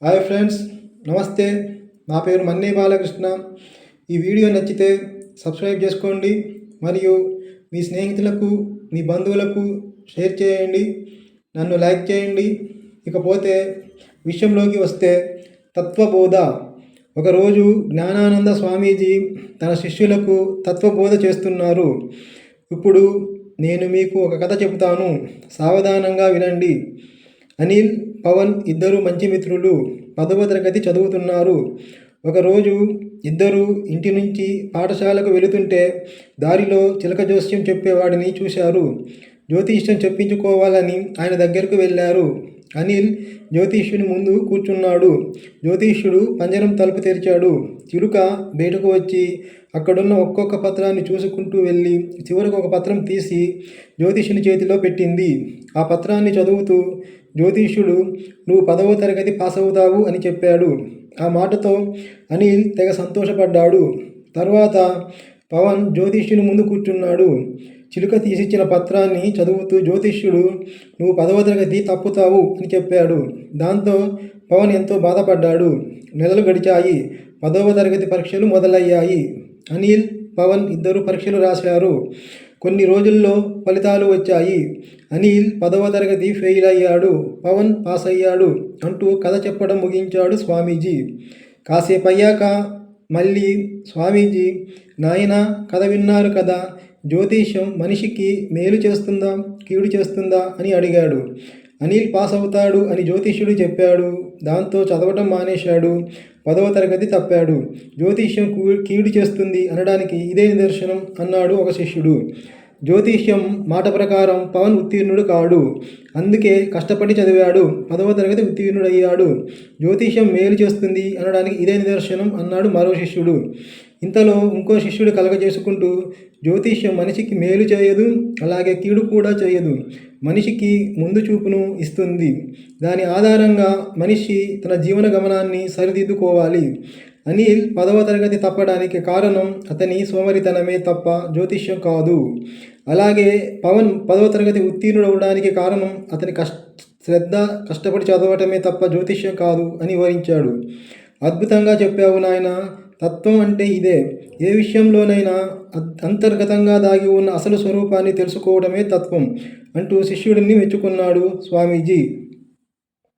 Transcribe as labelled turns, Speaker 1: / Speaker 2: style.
Speaker 1: Hi friends, నమస్తే. నా పేరు మన్నే బాలకృష్ణ. ఈ వీడియో నచ్చితే సబ్స్క్రైబ్ చేసుకోండి మరియు మీ స్నేహితులకు, మీ బంధువులకు షేర్ చేయండి. నన్ను లైక్ చేయండి. ఇకపోతే విషయంలోకి వస్తే తత్వబోధ. ఒకరోజు జ్ఞానానంద స్వామీజీ తన శిష్యులకు తత్వబోధ చేస్తున్నారు. ఇప్పుడు నేను మీకు ఒక కథ చెబుతాను, సావధానంగా వినండి. అనిల్, పవన్ ఇద్దరు మంచి మిత్రులు 10వ తరగతి చదువుతున్నారు. ఒకరోజు ఇద్దరు ఇంటి నుంచి పాఠశాలకు వెళుతుంటే దారిలో చిలక జోస్యం చెప్పేవాడిని చూశారు. జ్యోతిష్యం చెప్పించుకోవాలని ఆయన దగ్గరకు వెళ్ళారు. అనిల్ జ్యోతిష్యుని ముందు కూర్చున్నాడు. జ్యోతిష్యుడు పంజరం తలుపు తెరిచాడు. చిలుక బయటకు వచ్చి అక్కడున్న ఒక్కొక్క పత్రాన్ని చూసుకుంటూ వెళ్ళి చివరకు ఒక పత్రం తీసి జ్యోతిష్యుని చేతిలో పెట్టింది. ఆ పత్రాన్ని చదువుతూ జ్యోతిష్యుడు, "నువ్వు 10వ తరగతి పాస్ అవుతావు" అని చెప్పాడు. ఆ మాటతో అనిల్ తెగ సంతోషపడ్డాడు. తర్వాత పవన్ జ్యోతిష్యుని ముందు కూర్చున్నాడు. చిలుక తీసిచ్చిన పత్రాన్ని చదువుతూ జ్యోతిష్యుడు, "నువ్వు 10వ తరగతి తప్పుతావు" అని చెప్పాడు. దాంతో పవన్ ఎంతో బాధపడ్డాడు. నెలలు గడిచాయి. 10వ తరగతి పరీక్షలు మొదలయ్యాయి. అనిల్, పవన్ ఇద్దరు పరీక్షలు రాశారు. కొన్ని రోజుల్లో ఫలితాలు వచ్చాయి. అనిల్ 10వ తరగతి ఫెయిల్ అయ్యాడు, పవన్ పాస్ అయ్యాడు అంటూ కథ చెప్పడం ముగించాడు స్వామీజీ. కాసేపయ్యాక మళ్ళీ స్వామీజీ, "నాయనా, కథ విన్నారు కదా, జ్యోతిష్యం మనిషికి మేలు చేస్తుందా, కీడు చేస్తుందా" అని అడిగాడు. అనిల్ పాస్ అవుతాడు అని జ్యోతిష్యుడు చెప్పాడు. దాంతో చదవటం మానేశాడు. 10వ తరగతి తప్పాడు. జ్యోతిష్యం కీడు చేస్తుంది అనడానికి ఇదే నిదర్శనం అన్నాడు ఒక శిష్యుడు. జ్యోతిష్యం మాట ప్రకారం పవన్ ఉత్తీర్ణుడు కాడు, అందుకే కష్టపడి చదివాడు, 10వ తరగతి ఉత్తీర్ణుడయ్యాడు. జ్యోతిష్యం మేలు చేస్తుంది అనడానికి ఇదే నిదర్శనం అన్నాడు మరో శిష్యుడు. ఇంతలో ఇంకో శిష్యుడు కలగజేసుకుంటూ, "జ్యోతిష్యం మనిషికి మేలు చేయదు, అలాగే కీడు కూడా చేయదు. మనిషికి ముందు చూపును ఇస్తుంది. దాని ఆధారంగా మనిషి తన జీవన గమనాన్ని సరిదిద్దుకోవాలి. అనిల్ 10వ తరగతి తప్పడానికి కారణం అతని సోమరితనమే తప్ప జ్యోతిష్యం కాదు. అలాగే పవన్ 10వ తరగతి ఉత్తీర్ణుడవడానికి కారణం అతని శ్రద్ధ, కష్టపడి చదవటమే తప్ప జ్యోతిష్యం కాదు" అని వివరించాడు. "అద్భుతంగా చెప్పావు నాయనా. తత్వం అంటే ఇదే. ఏ విషయంలోనైనా అంతర్గతంగా దాగి ఉన్న అసలు స్వరూపాన్ని తెలుసుకోవడమే తత్వం" అంటూ శిష్యుడిని మెచ్చుకున్నాడు స్వామీజీ.